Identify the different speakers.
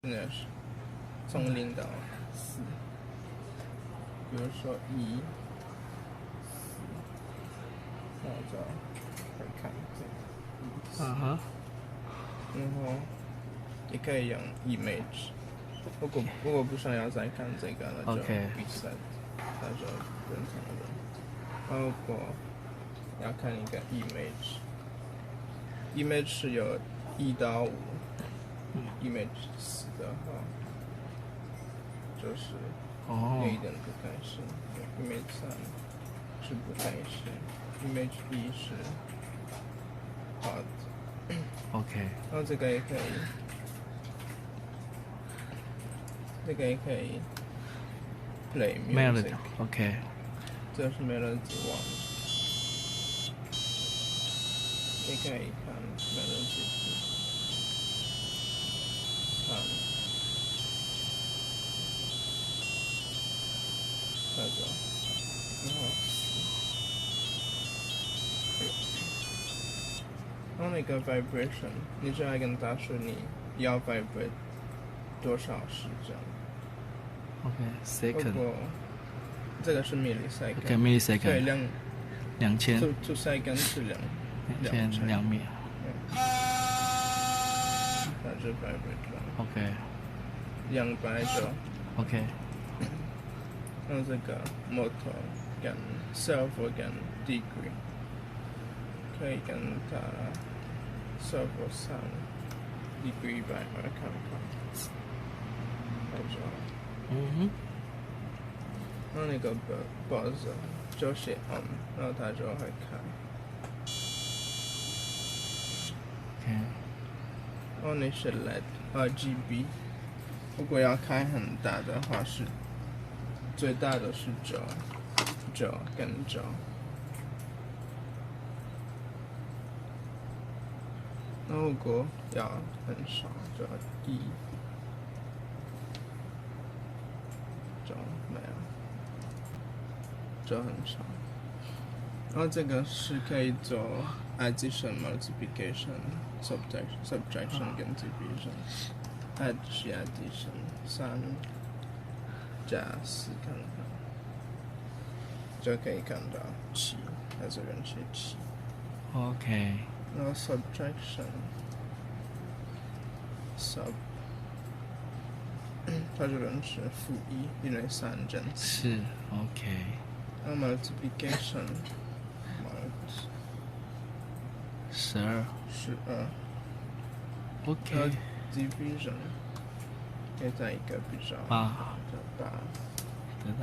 Speaker 1: 那是从0到4，比如说1、4，那我就会看这个。然后也可以用 image。如果不想要再看这个，那就 reset， 那就正常的。如果要看一个 image 是有1到5。image 4的话，就是有一点不开心。image 3是不开心 ，image 1是好的。
Speaker 2: OK。
Speaker 1: 然后这个也可以，play music。OK。这是 melody 1，也可以看 melody 2。那个，然后那个 vibration， 你就要跟他说你要 vibrate 多少时间。
Speaker 2: OK，second。
Speaker 1: 这个是 millisecond。
Speaker 2: OK，millisecond。
Speaker 1: 对
Speaker 2: 2000。
Speaker 1: 2 second 是2秒。那就 vibrate 了。
Speaker 2: OK。
Speaker 1: 200就。
Speaker 2: OK。
Speaker 1: 然后这个 mult 跟 servo 跟 degree， 可以跟它 servo 3 degree by 看看，那就好。然后那个 buzzer 就写 on， 然后它就会开。
Speaker 2: OK。
Speaker 1: 然后那是 LED RGB， 如果要开很大的话是。最大的是9跟9，那如果要很少就1、9没有，就很少。然后这个是可以做 addition、multiplication、subtraction 跟 division。add 是 addition，3加4看看，就可以看到7，它这边写7。
Speaker 2: OK。
Speaker 1: 然后 subtraction， 它这边是-1，因为3减4。
Speaker 2: 是 OK。
Speaker 1: 然后 multiplication，
Speaker 2: 12。OK。
Speaker 1: 然后 division， 可以在一个比较
Speaker 2: 8。
Speaker 1: 得到。